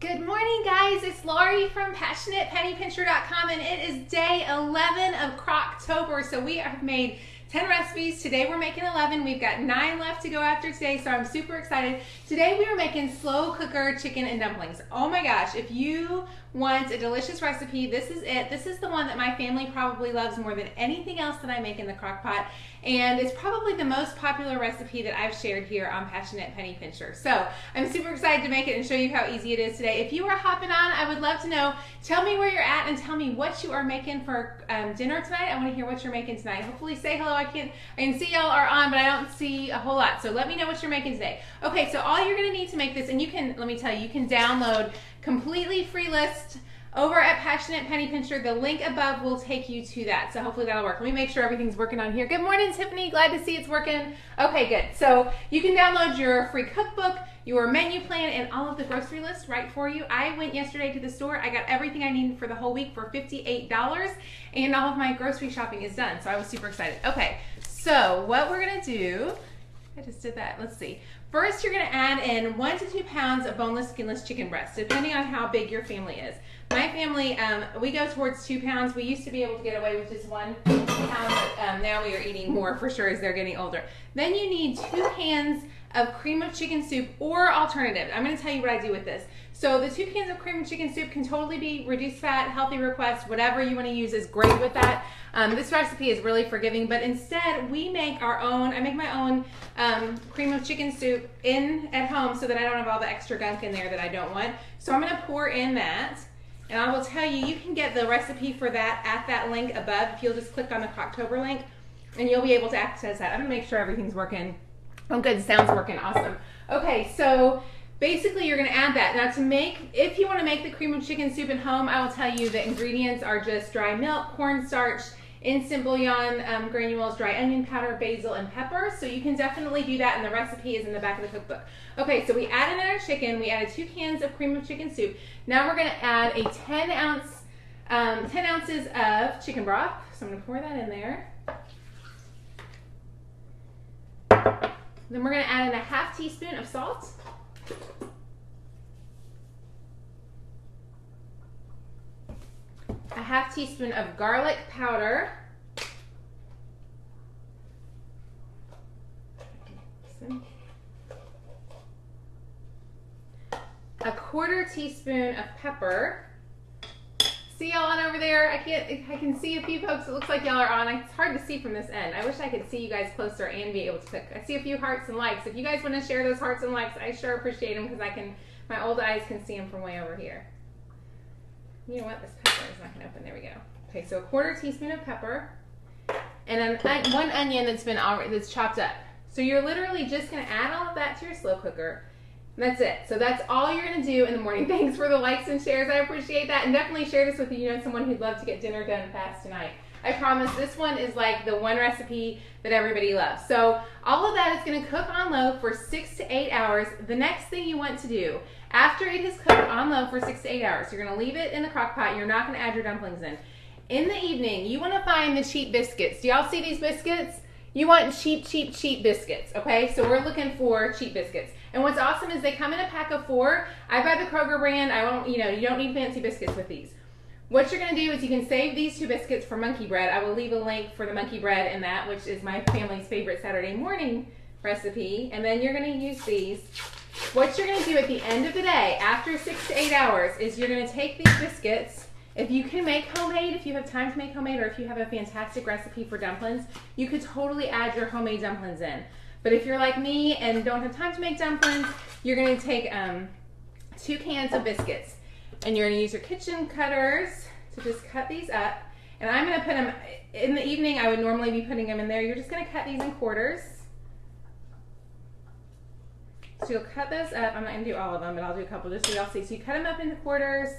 Good morning, guys. It's Lori from PassionatePennyPincher.com, and it is day 11 of CROCKTOBER. So we have made 10 recipes. Today we're making 11. We've got 9 left to go after today, so I'm super excited. Today we are making slow cooker chicken and dumplings. Oh my gosh, if you want a delicious recipe, this is it. This is the one that my family probably loves more than anything else that I make in the crock pot, and it's probably the most popular recipe that I've shared here on Passionate Penny Pincher. So I'm super excited to make it and show you how easy it is today. If you are hopping on, I would love to know, tell me where you're at and tell me what you are making for dinner tonight. I want to hear what you're making tonight. Hopefully say hello. I can see y'all are on, but I don't see a whole lot. So let me know what you're making today. Okay, so all you're gonna need to make this, and you can, let me tell you, you can download completely free list over at Passionate Penny Pincher. The link above will take you to that. So hopefully that'll work. Let me make sure everything's working on here. Good morning, Tiffany. Glad to see it's working. Okay, good. So you can download your free cookbook, your menu plan, and all of the grocery lists right for you. I went yesterday to the store. I got everything I needed for the whole week for $58, and all of my grocery shopping is done. So I was super excited. Okay, so what we're gonna do, I just did that. Let's see. First, you're gonna add in 1 to 2 pounds of boneless, skinless chicken breast, depending on how big your family is. My family, we go towards 2 pounds. We used to be able to get away with just 1 pound, but now we are eating more for sure as they're getting older. Then you need 2 cans of cream of chicken soup or alternative. I'm gonna tell you what I do with this. So the 2 cans of cream of chicken soup can totally be reduced fat, healthy request, whatever you wanna use is great with that. This recipe is really forgiving, but instead we make our own, I make my own cream of chicken soup at home so that I don't have all the extra gunk in there that I don't want. So I'm gonna pour in that. And I will tell you, you can get the recipe for that at that link above. If you'll just click on the CROCKTOBER link, and you'll be able to access that. I'm gonna make sure everything's working. Oh good, sound's working, awesome. Okay, so basically you're gonna add that. Now to make, if you wanna make the cream of chicken soup at home, I will tell you the ingredients are just dry milk, cornstarch, instant bouillon granules, dry onion powder, basil, and pepper. So you can definitely do that, and the recipe is in the back of the cookbook. Okay, so we added in our chicken. We added 2 cans of cream of chicken soup. Now we're gonna add a 10 ounces of chicken broth. So I'm gonna pour that in there. Then we're gonna add in a ½ teaspoon of salt. A ½ teaspoon of garlic powder. A ¼ teaspoon of pepper. See y'all on over there? I can see a few folks. It looks like y'all are on. It's hard to see from this end. I wish I could see you guys closer and be able to cook. I see a few hearts and likes. If you guys want to share those hearts and likes, I sure appreciate them because my old eyes can see them from way over here. You know what? This pepper is not going to open. There we go. Okay, so a ¼ teaspoon of pepper, and then 1 onion that's chopped up. So you're literally just going to add all of that to your slow cooker. And that's it. So that's all you're going to do in the morning. Thanks for the likes and shares. I appreciate that. And definitely share this with someone who'd love to get dinner done fast tonight. I promise this one is like the one recipe that everybody loves. So all of that is going to cook on low for 6 to 8 hours. The next thing you want to do after it has cooked on low for 6 to 8 hours, you're going to leave it in the crock pot. You're not going to add your dumplings in. In the evening, you want to find the cheap biscuits. Do y'all see these biscuits? You want cheap biscuits, okay? So we're looking for cheap biscuits. And what's awesome is they come in a pack of 4. I buy the Kroger brand. You don't need fancy biscuits with these. What you're gonna do is you can save these 2 biscuits for monkey bread. I will leave a link for the monkey bread in that, which is my family's favorite Saturday morning recipe. And then you're gonna use these. What you're gonna do at the end of the day, after 6 to 8 hours, is you're gonna take these biscuits. If you can make homemade, if you have time to make homemade, or if you have a fantastic recipe for dumplings, you could totally add your homemade dumplings in. But if you're like me and don't have time to make dumplings, you're gonna take 2 cans of biscuits. And you're gonna use your kitchen cutters to just cut these up. And I'm gonna put them, in the evening I would normally be putting them in there. You're just gonna cut these in quarters. So you'll cut those up. I'm not gonna do all of them, but I'll do a couple just so y'all see. So you cut them up into quarters.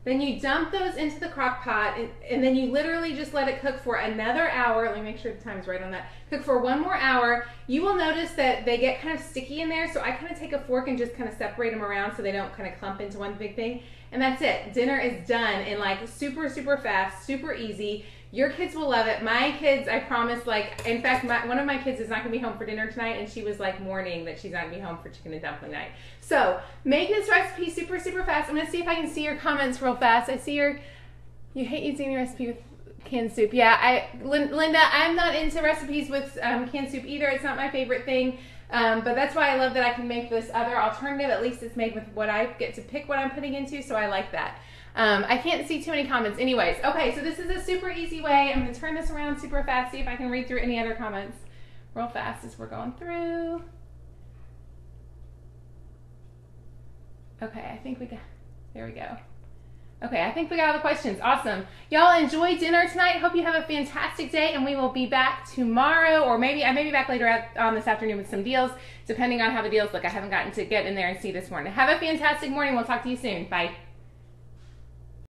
Then you dump those into the crock pot, and then you literally just let it cook for another hour. Let me make sure the time's right on that. Cook for 1 more hour. You will notice that they get kind of sticky in there, so I kind of take a fork and just kind of separate them around so they don't kind of clump into one big thing. And that's it. Dinner is done in like super fast, super easy. Your kids will love it. My kids, I promise, like, in fact, one of my kids is not going to be home for dinner tonight, and she was, like, mourning that she's not going to be home for chicken and dumpling night. So, make this recipe super, super fast. I'm going to see if I can see your comments real fast. I see you hate using the recipe with canned soup. Yeah, Linda, I'm not into recipes with canned soup either. It's not my favorite thing. But that's why I love that I can make this other alternative. At least it's made with what I get to pick what I'm putting into, so I like that. I can't see too many comments. Anyways, okay, so this is a super easy way. I'm going to turn this around super fast, see if I can read through any other comments real fast as we're going through. Okay, I think we got, there we go. Okay, I think we got all the questions. Awesome. Y'all enjoy dinner tonight. Hope you have a fantastic day, and we will be back tomorrow, or maybe I may be back later on this afternoon with some deals, depending on how the deals look. I haven't gotten to get in there and see this morning. Have a fantastic morning. We'll talk to you soon. Bye.